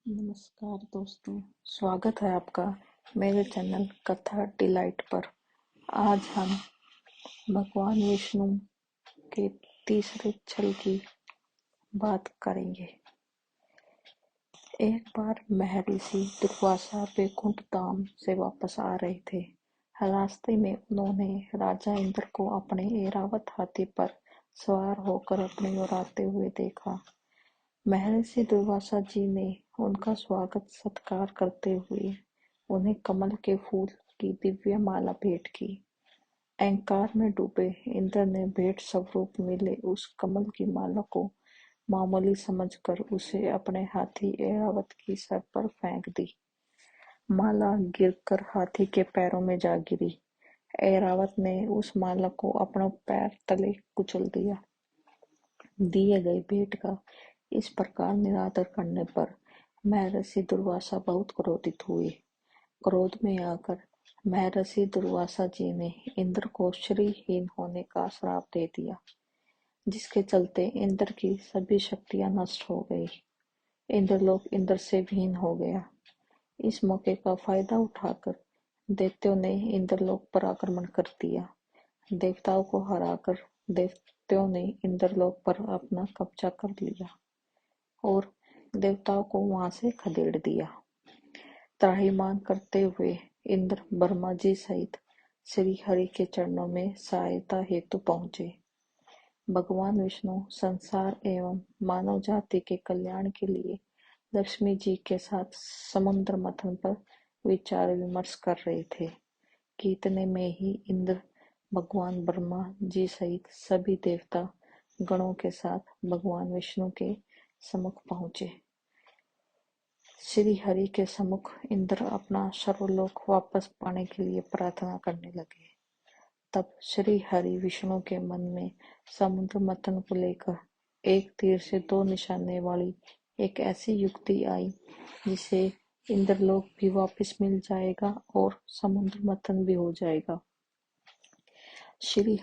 नमस्कार दोस्तों, स्वागत है आपका मेरे चैनल कथा डिलाइट पर। आज हम भगवान विष्णु के तीसरे छल की बात करेंगे। एक बार महर्षि दुर्वासा वैकुंठ धाम से वापस आ रहे थे। रास्ते में उन्होंने राजा इंद्र को अपने ऐरावत हाथी पर सवार होकर अपनी ओर आते हुए देखा। महर्षि दुर्वासा जी ने उनका स्वागत सत्कार करते हुए उन्हें कमल के फूल की दिव्य माला भेंट की। अहंकार में डूबे इंद्र ने भेंट स्वरूप मिले उस कमल की माला को मामूली समझकर उसे अपने हाथी ऐरावत की सर पर फेंक दी। माला गिरकर हाथी के पैरों में जा गिरी। ऐरावत ने उस माला को अपने पैर तले कुचल दिया। दिए गए भेंट का इस प्रकार निरादर करने पर महर्षि दुर्वासा बहुत क्रोधित हुए। क्रोध में आकर महर्षि दुर्वासा जी ने इंद्र को श्रीहीन होने का श्राप दे दिया, जिसके चलते इंद्र की सभी शक्तियां नष्ट हो गई। इंद्रलोक इंद्र से विहीन हो गया। इस मौके का फायदा उठाकर दैत्यों ने इंद्रलोक पर आक्रमण कर दिया। देवताओं को हराकर दैत्यों ने इंद्रलोक पर अपना कब्जा कर लिया और देवताओं को वहां से खदेड़ दिया। त्राहिमाम करते हुए इंद्र ब्रह्मा जी सहित श्री हरि के चरणों में सहायता हेतु पहुंचे। भगवान विष्णु संसार एवं मानव जाति के कल्याण के लिए लक्ष्मी जी के साथ समुद्र मंथन पर विचार विमर्श कर रहे थे कि इतने में ही इंद्र भगवान ब्रह्मा जी सहित सभी देवता गणों के साथ भगवान विष्णु के सम्मुख पहुंचे। श्री हरि के सम्मुख इंद्र अपना सर्वलोक वापस पाने के लिए प्रार्थना करने लगे। तब श्री हरि विष्णु के मन में समुद्र मंथन को लेकर एक तीर से दो निशाने वाली एक ऐसी युक्ति आई जिसे इंद्रलोक भी वापस मिल जाएगा और समुद्र मंथन भी हो जाएगा। श्री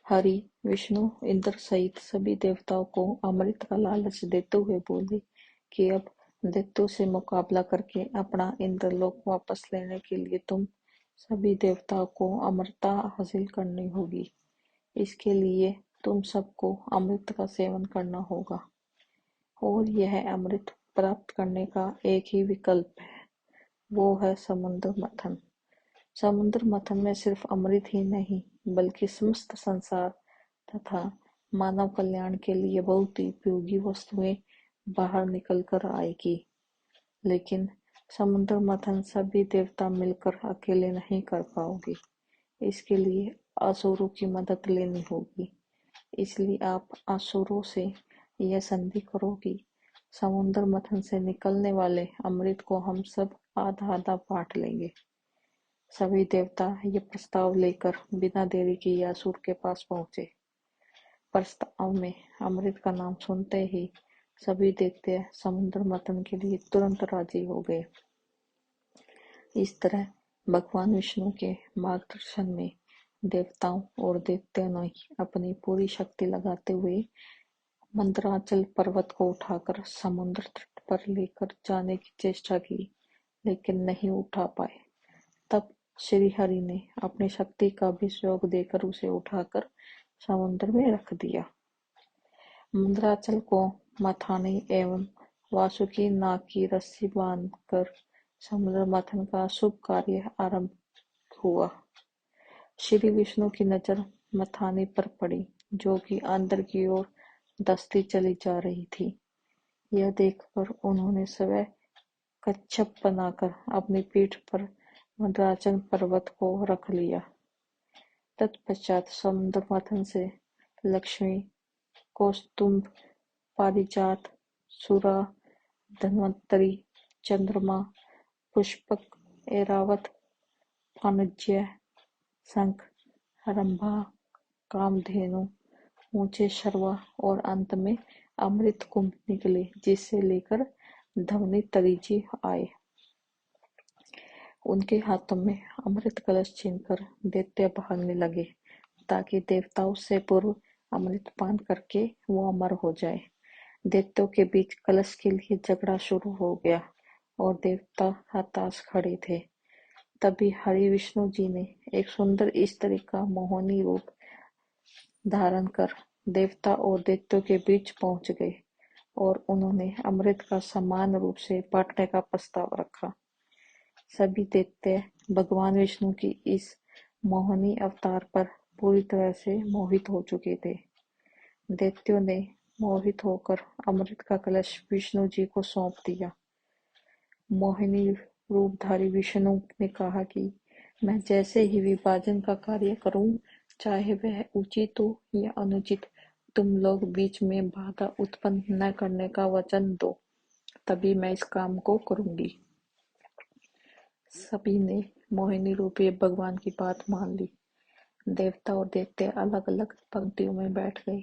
हरि विष्णु इंद्र सहित सभी देवताओं को अमृत का लालच देते हुए बोले कि अब दैत्यों से मुकाबला करके अपना इंद्रलोक वापस लेने के लिए तुम सभी देवताओं को अमरता हासिल करनी होगी। इसके लिए तुम सबको अमृत का सेवन करना होगा और यह अमृत प्राप्त करने का एक ही विकल्प है, वो है समुद्र मंथन। समुद्र मंथन में सिर्फ अमृत ही नहीं बल्कि समस्त संसार तथा मानव कल्याण के लिए बहुत ही उपयोगी वस्तुएं बाहर निकल कर आएगी। लेकिन समुद्र मंथन सभी देवता मिलकर अकेले नहीं कर पाओगे। इसके लिए असुरों की मदद लेनी होगी। इसलिए आप असुरों से यह संधि करो कि समुद्र मंथन से निकलने वाले अमृत को हम सब आधा आधा बांट लेंगे। सभी देवता ये प्रस्ताव लेकर बिना देरी किए असुर के पास पहुंचे। प्रस्ताव में अमृत का नाम सुनते ही सभी दैत्य समुद्र मंथन के लिए तुरंत राजी हो गए। इस तरह भगवान विष्णु के मार्गदर्शन में देवताओं और दैत्यों ने अपनी पूरी शक्ति लगाते हुए मंदराचल पर्वत को उठाकर समुद्र तट पर लेकर जाने की चेष्टा की, लेकिन नहीं उठा पाए। तब श्री हरि ने अपनी शक्ति का भी सहयोग देकर उसे उठाकर समुद्र में रख दिया। मंदराचल को मथाने एवं वासुकी नाग की रस्सी बांधकर समुद्र मंथन का शुभ कार्य आरंभ हुआ। श्री विष्णु की नजर मथाने पर पड़ी, जो कि अंदर की ओर धंसती चली जा रही थी। यह देखकर उन्होंने स्वयं कच्छप बनाकर अपनी पीठ पर मंदराचल पर्वत को रख लिया। तत्पश्चात समुद्र मंथन से लक्ष्मी, कौस्तुभ, पारिजात, सुरा, धन्वंतरी, चंद्रमा, पुष्पक, ऐरावत, पानज्य, शंख, रंभा, कामधेनु, ऊंचे शर्वा और अंत में अमृत कुंभ निकले, जिसे लेकर धन्वंतरी जी आए। उनके हाथों में अमृत कलश छीनकर दैत्य भागने लगे ताकि देवताओं से पूर्व अमृत पान करके वो अमर हो जाए। दैत्यों के बीच कलश के लिए झगड़ा शुरू हो गया और देवता हताश खड़े थे। तभी हरि विष्णु जी ने एक सुंदर स्त्री का मोहिनी रूप धारण कर देवता और दैत्यों के बीच पहुंच गए और उन्होंने अमृत का समान रूप से बांटने का प्रस्ताव रखा। सभी दैत्य भगवान विष्णु की इस मोहिनी अवतार पर पूरी तरह से मोहित हो चुके थे। दैत्यों ने मोहित होकर अमृत का कलश विष्णु जी को सौंप दिया। मोहिनी रूपधारी विष्णु ने कहा कि मैं जैसे ही विभाजन का कार्य करूं, चाहे वह उचित हो या अनुचित, तुम लोग बीच में बाधा उत्पन्न न करने का वचन दो, तभी मैं इस काम को करूंगी। सभी ने मोहिनी रूपी भगवान की बात मान ली। देवता और दैत्य अलग अलग पंक्तियों में बैठ गए।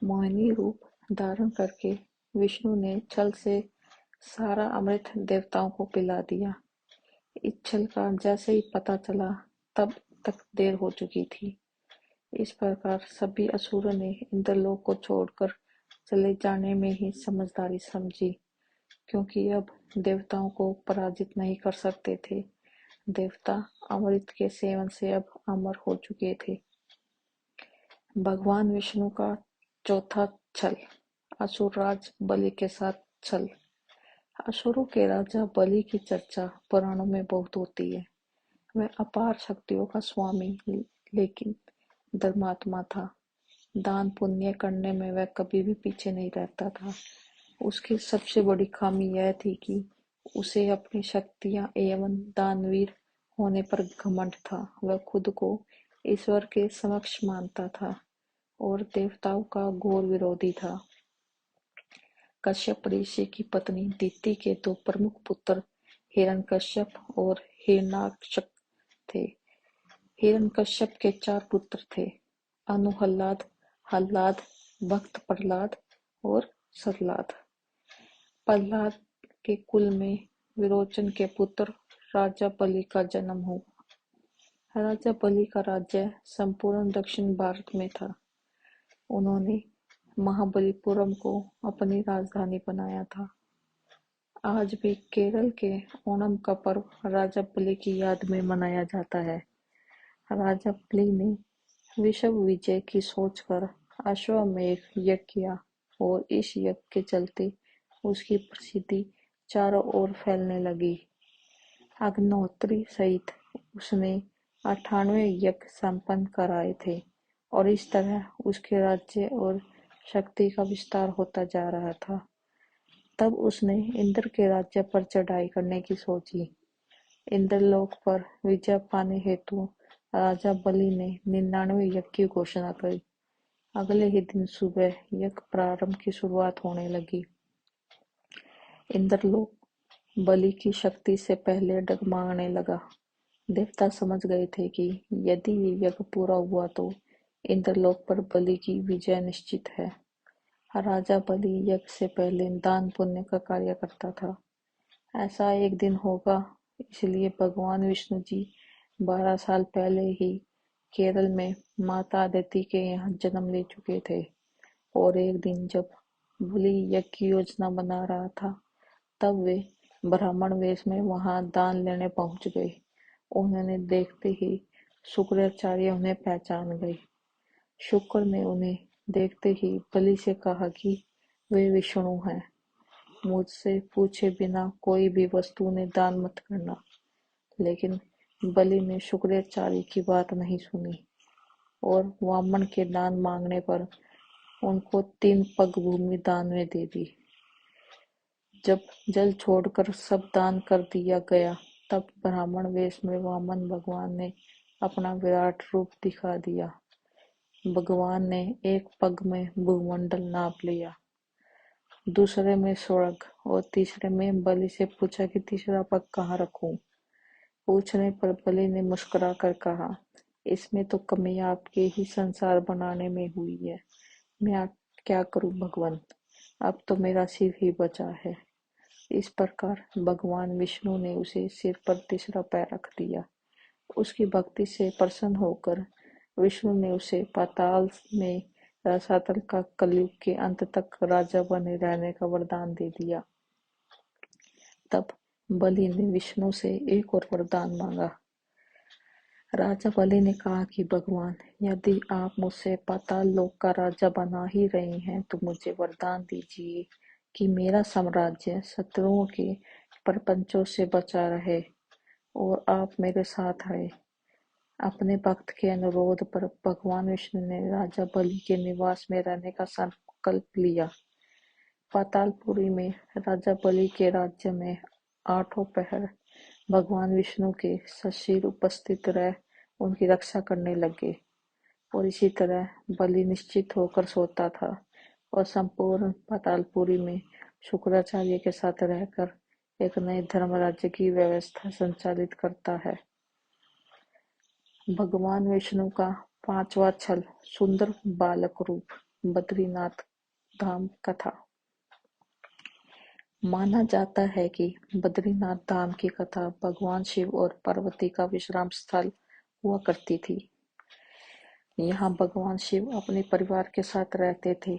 मोहिनी रूप धारण करके विष्णु ने छल से सारा अमृत देवताओं को पिला दिया। इस छल का जैसे ही पता चला, तब तक देर हो चुकी थी। इस प्रकार सभी असुरों ने इंद्रलोक को छोड़कर चले जाने में ही समझदारी समझी, क्योंकि अब देवताओं को पराजित नहीं कर सकते थे। देवता अमृत के सेवन से अब अमर हो चुके थे। भगवान विष्णु का चौथा छल, असुरराज बलि के साथ छल। असुरों के राजा बलि की चर्चा पुराणों में बहुत होती है। वह अपार शक्तियों का स्वामी लेकिन धर्मात्मा था। दान पुण्य करने में वह कभी भी पीछे नहीं रहता था। उसकी सबसे बड़ी खामी यह थी कि उसे अपनी शक्तियां एवं दानवीर होने पर घमंड था। वह खुद को ईश्वर के समक्ष मानता था और देवताओं का घोर विरोधी था। कश्यप ऋषि की पत्नी दिति के दो प्रमुख पुत्र हिरण्यकश्यप और हिरण्याक्ष थे। हिरण्यकश्यप के 4 पुत्र थे, अनुहल्लाद, हल्लाद, भक्त प्रहलाद और सल्लाद। प्रहलाद के कुल में विरोचन के पुत्र राजा बलि का जन्म हुआ। राजा बलि का राज्य संपूर्ण दक्षिण भारत में था। उन्होंने महाबलीपुरम को अपनी राजधानी बनाया था। आज भी केरल के ओणम का पर्व राजा बलि की याद में मनाया जाता है। राजा बलि ने विश्व विजय की सोचकर अश्वमेध यज्ञ किया और इस यज्ञ के चलते उसकी प्रसिद्धि चारों ओर फैलने लगी। अग्निहोत्री सहित उसने 98 यज्ञ संपन्न कराए थे और इस तरह उसके राज्य और शक्ति का विस्तार होता जा रहा था। तब उसने इंद्र के राज्य पर चढ़ाई करने की सोची। इंद्रलोक पर विजय पाने हेतु राजा बलि ने 99 यज्ञ की घोषणा की। अगले ही दिन सुबह यज्ञ प्रारंभ की शुरुआत होने लगी। इंद्रलोक बलि की शक्ति से पहले डगमगाने लगा। देवता समझ गए थे कि यदि ये यज्ञ पूरा हुआ तो इंद्रलोक पर बलि की विजय निश्चित है। राजा बलि यज्ञ से पहले दान पुण्य का कार्य करता था। ऐसा एक दिन होगा, इसलिए भगवान विष्णु जी 12 साल पहले ही केरल में माता अदिति के यहाँ जन्म ले चुके थे और एक दिन जब बलि यज्ञ की योजना बना रहा था, तब वे ब्राह्मण वेश में वहां दान लेने पहुंच गए। उन्होंने देखते ही शुक्राचार्य उन्हें पहचान गए। शुक्र ने उन्हें देखते ही बलि से कहा कि वे विष्णु हैं। मुझसे पूछे बिना कोई भी वस्तु उन्हें दान मत करना। लेकिन बलि ने शुक्राचार्य की बात नहीं सुनी और वामन के दान मांगने पर उनको 3 पग भूमि दान में दे दी। जब जल छोड़कर सब दान कर दिया गया, तब ब्राह्मण वेश में वामन भगवान ने अपना विराट रूप दिखा दिया। भगवान ने एक पग में भूमंडल नाप लिया, दूसरे में स्वर्ग और तीसरे में बलि से पूछा कि तीसरा पग कहाँ रखूं। पूछने पर बलि ने मुस्कुरा कर कहा, इसमें तो कमी आपके ही संसार बनाने में हुई है। मैं क्या करूं भगवान, अब तो मेरा सिर ही बचा है। इस प्रकार भगवान विष्णु ने उसे सिर पर तीसरा पैर रख दिया। उसकी भक्ति से प्रसन्न होकर विष्णु ने उसे पाताल में रसातल का कलयुग के अंत तक राजा बने रहने का वरदान दे दिया। तब बलि ने विष्णु से एक और वरदान मांगा। राजा बलि ने कहा कि भगवान, यदि आप मुझसे पाताल लोक का राजा बना ही रहे हैं तो मुझे वरदान दीजिए कि मेरा साम्राज्य शत्रुओं के प्रपंचों से बचा रहे और आप मेरे साथ रहे। अपने भक्त के अनुरोध पर भगवान विष्णु ने राजा बलि के निवास में रहने का संकल्प लिया। पातालपुरी में राजा बलि के राज्य में आठों पहर भगवान विष्णु के सशील उपस्थित रह उनकी रक्षा करने लगे और इसी तरह बलि निश्चित होकर सोता था और संपूर्ण पातालपुरी में शुक्राचार्य के साथ रहकर एक नए धर्म राज्य की व्यवस्था संचालित करता है। भगवान विष्णु का पांचवा छल, सुंदर बालक रूप। बद्रीनाथ धाम कथा। माना जाता है कि बद्रीनाथ धाम की कथा भगवान शिव और पार्वती का विश्राम स्थल हुआ करती थी। यहाँ भगवान शिव अपने परिवार के साथ रहते थे,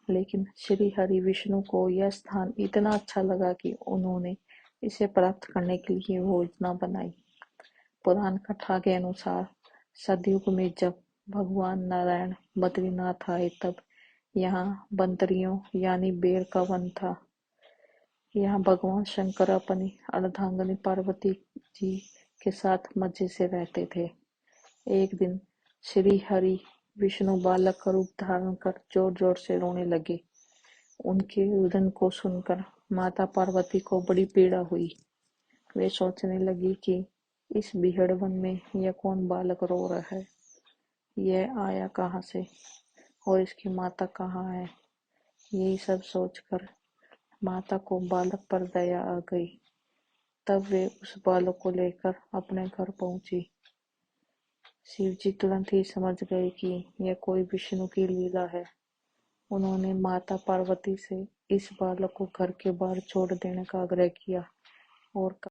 लेकिन श्री हरि विष्णु को यह स्थान इतना अच्छा लगा कि उन्होंने इसे प्राप्त करने के लिए योजना बनाई। पुराण कथा के अनुसार सतयुग में जब भगवान नारायण बद्रीनाथ आए तब यहाँ बंदरियों यानी बेर का वन था। यहाँ भगवान शंकर अपनी अर्धांगिनी पार्वती जी के साथ मजे से रहते थे। एक दिन श्री हरि विष्णु बालक का रूप धारण कर जोर जोर से रोने लगे। उनके रुदन को सुनकर माता पार्वती को बड़ी पीड़ा हुई। वे सोचने लगी कि इस बीहड़ वन में यह कौन बालक रो रहा है, यह आया कहाँ से और इसकी माता कहाँ है। यही सब सोचकर माता को बालक पर दया आ गई। तब वे उस बालक को लेकर अपने घर पहुंची। शिव जी तुरंत ही समझ गए कि यह कोई विष्णु की लीला है। उन्होंने माता पार्वती से इस बालक को घर के बाहर छोड़ देने का आग्रह किया और